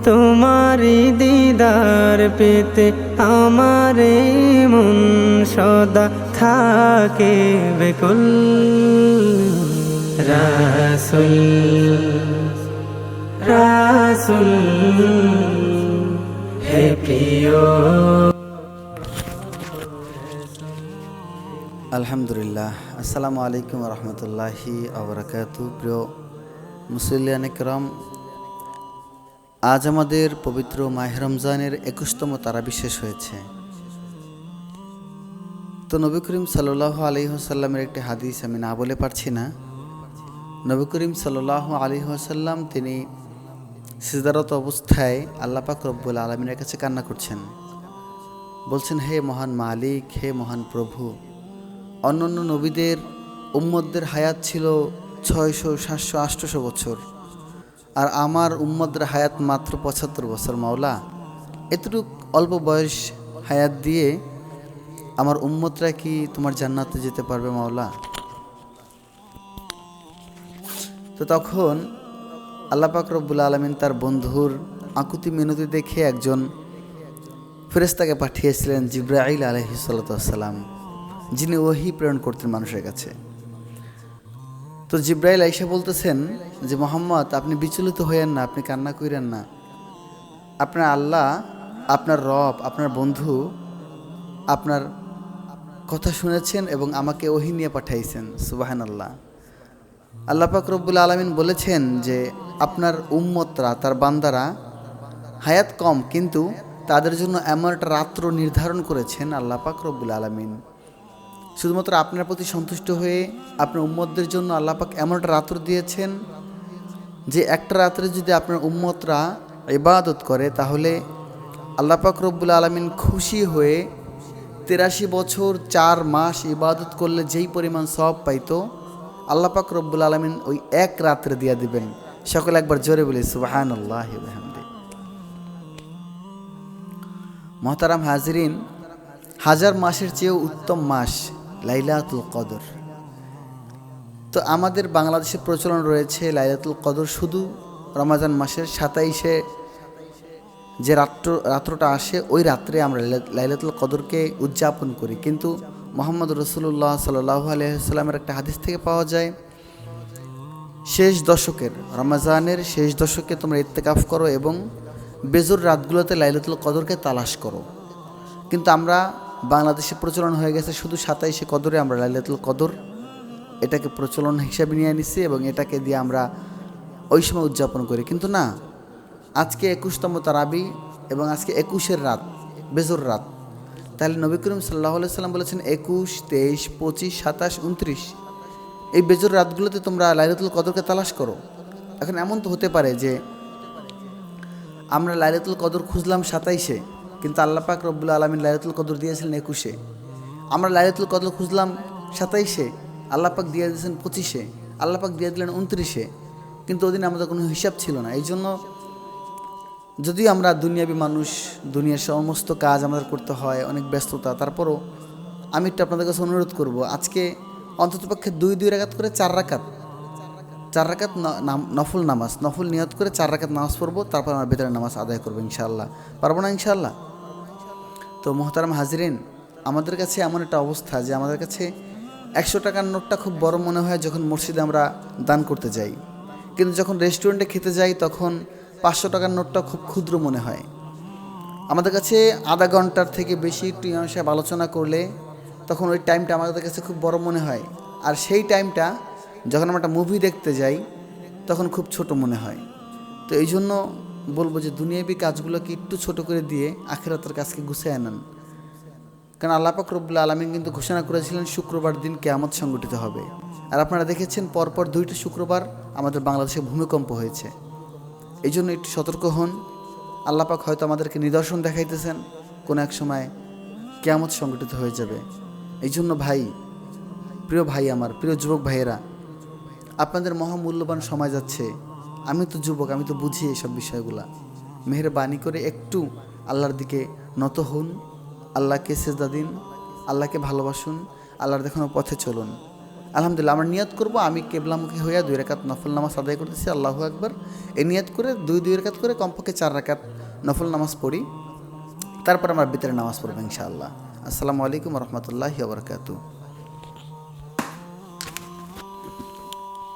তোমারি দিদার পেতে আমার মন সদা থাকে বেকুল। রাসূল রাসূল হে প্রিয়। আলহামদুলিল্লাহ, আসসালামু আলাইকুম রহমতুল্লাহি আবরাকাতু। প্রিয় মুসল্লিয়ান কিরাম, আজ আমাদের পবিত্র মাহে রমজানের 21তম তারাবি শেষ হয়েছে। তো নবী করিম সাল্লাল্লাহু আলাইহি ওয়াসাল্লামের একটি হাদিস আমি না বলে পারছি না। নবী করিম সাল্লাল্লাহু আলাইহি ওয়াসাল্লাম তিনি সিজদারত অবস্থায় আল্লাহ পাক রব্বুল আলামিনের কাছে কান্না করছেন, বলছেন, হে মহান মালিক, হে মহান প্রভু, অন্যান্য নবীদের উম্মতদের হায়াত ছিল 600, 700, 800 বছর, আর আমার উম্মতদের হায়াত মাত্র 75 বছর। মাওলা, এতটুকু অল্প বয়স হায়াত দিয়ে আমার উম্মতরা কি তোমার জান্নাতে যেতে পারবে মাওলা? তো তখন আল্লাহ পাক রব্বুল আলামিন তার বন্ধুর আকুতি মিনতি দেখে একজন ফেরেশতাকে পাঠিয়েছিলেন, জিবরাইল আলাইহিস সালাতু ওয়াস সালাম, যিনি ওহী প্রেরণ করতেন মানুষের কাছে। তো জিবরাইল আইসা বলতেছেন যে, মুহাম্মদ, আপনি বিচলিত হইয়েন না, আপনি কান্না কইরেন না। আপনার আল্লাহ, আপনার রব, আপনার বন্ধু আপনার কথা শুনেছেন এবং আমাকে ওহী নিয়ে পাঠাইছেন। সুবহানাল্লাহ। আল্লাহ পাক রব্বুল আলামিন বলেছেন যে আপনার উম্মতরা, তার বান্দারা হায়াত কম, কিন্তু তাদের জন্য এমন একটা রাত্র নির্ধারণ করেছেন আল্লাহ পাক রব্বুল আলামিন। শুধুমাত্র আপনার প্রতি সন্তুষ্ট হয়ে আপনার উম্মতদের জন্য আল্লাহ পাক এমন একটা রাত্র দিয়েছেন যে একটা রাত্রে যদি আপনার উম্মতরা ইবাদত করে তাহলে আল্লাহ পাক রব্বুল আলামিন খুশি হয়ে 83 বছর 4 মাস ইবাদত করলে যেই পরিমাণ সওয়াব পাইতো আল্লাহ পাক রব্বুল আলামিন ওই এক রাত্রে দিয়ে দিবেন। সকলে একবার জোরে বলি সুবহানাল্লাহি ওয়া বিহামদি। মুহতারাম হাজিরিন, 1000 মাসের চেয়েও উত্তম মাস লাইলাতুল কদর। তো আমাদের বাংলাদেশে প্রচলন রয়েছে লাইলাতুল কদর শুধু রমজান মাসের 27-এ যে রাত্রটা আসে ওই রাত্রে আমরা লাইলাতুল কদরকে উদযাপন করি। কিন্তু মুহাম্মদ রাসূলুল্লাহ সাল্লাল্লাহু আলাইহি ওয়াসাল্লামের একটা হাদিস থেকে পাওয়া যায়, শেষ দশকের রমজানের শেষ দশকে তোমরা ইত্তেকাফ করো এবং বেজোর রাতগুলোতে লাইলাতুল কদরকে তালাশ করো। কিন্তু আমরা বাংলাদেশে প্রচলন হয়ে গেছে শুধু 27-এ কদরে আমরা লাইলাতুল কদর এটাকে প্রচলন হিসাবে নিয়ে নিছি এবং এটাকে দিয়ে আমরা ওই সময় উদযাপন করি। কিন্তু না, আজকে 21তম তারাবি এবং আজকে 21-এর রাত, বেজোর রাত। তাহলে নবী করিম সাল্লাল্লাহু আলাইহি সাল্লাম বলেছেন 21, 23, 25, 27, 29 এই বেজোর রাতগুলোতে তোমরা লাইলাতুল কদরকে তালাশ করো। এখন এমন তো হতে পারে যে আমরা লাইলাতুল কদর খুঁজলাম 27-এ, কিন্তু আল্লাহ পাক রব্বুল আলামিন লাইলাতুল কদর দিয়েছিলেন 21-এ। আমরা লাইলাতুল কদর খুঁজলাম 27-এ, আল্লাহ পাক দিয়ে দিয়েছেন 25-এ, আল্লাহ পাক দিয়ে দিলেন 29-এ, কিন্তু ওদিন আমাদের কোনো হিসাব ছিল না। এই জন্য যদিও আমরা দুনিয়াবী মানুষ, দুনিয়ার সমস্ত কাজ আমাদের করতে হয়, অনেক ব্যস্ততা, তারপরও আমি একটু আপনাদের কাছে অনুরোধ করব, আজকে অন্ততপক্ষে 2 রাকাত করে 4 রাকাত নফল নামাজ, নফল নিয়ত করে 4 রাকাত নামাজ পড়বো, তারপর আমরা বেতনের নামাজ আদায় করবো ইনশাআল্লাহ। পারবো না ইনশাআল্লাহ? তো মুহতারাম হাজিরিন, আমাদের কাছে এমন একটা অবস্থা যে আমাদের কাছে 100 টাকার নোটটা খুব বড় মনে হয় যখন মসজিদে আমরা দান করতে যাই, কিন্তু যখন রেস্টুরেন্টে খেতে যাই তখন 500 টাকার নোটটা খুব ক্ষুদ্র মনে হয়। আমাদের কাছে আধা ঘন্টার থেকে বেশি একটু ইমাম সাহেব আলোচনা করলে তখন ওই টাইমটা আমাদের কাছে খুব বড় মনে হয়, আর সেই টাইমটা যখন আমরা একটা মুভি দেখতে যাই তখন খুব ছোট মনে হয়। তো এই জন্য বলবো যে দুনিয়াবী কাজগুলোকে একটু ছোট করে দিয়ে আখিরাতের কাজকে গুছিয়ে নেন। কারণ আল্লাহ পাক রব্বুল আলামিন কিন্তু ঘোষণা করেছিলেন শুক্রবার দিন কিয়ামত সংঘটিত হবে। আর আপনারা দেখেছেন পরপর 2টা শুক্রবার আমাদের বাংলাদেশে ভূমিকম্প হয়েছে। এই জন্য একটু সতর্ক হন। আল্লাহ পাক হয়তো আমাদেরকে নিদর্শন দেখাইতেছেন কোনো এক সময় কিয়ামত সংঘটিত হয়ে যাবে। এই জন্য ভাই, প্রিয় ভাই, আমার প্রিয় যুবক ভাইয়েরা, আপনাদের মহামূল্যবান সময় যাচ্ছে। আমি তো যুবক, আমি তো বুঝি এইসব বিষয়গুলা। মেহেরবানি করে একটু আল্লাহর দিকে নত হন, আল্লাহকে সেজদা দিন, আল্লাহকে ভালোবাসুন, আল্লাহর দেখানো পথে চলুন। আলহামদুলিল্লাহ আমরা নিয়ত করব আমি কেবলামুখী হইয়া 2 রাকাত নফল নামাজ আদায় করতেছি, আল্লাহু আকবার। এই নিয়ত করে 2 রাকাত করে কমপক্ষে 4 রাকাত নফল নামাজ পড়ি, তারপর আমরা বিতরের নামাজ পড়বো ইনশাআল্লাহ। আসসালামু আলাইকুম রহমতুল্লাহি ওয়া বারাকাতুহু।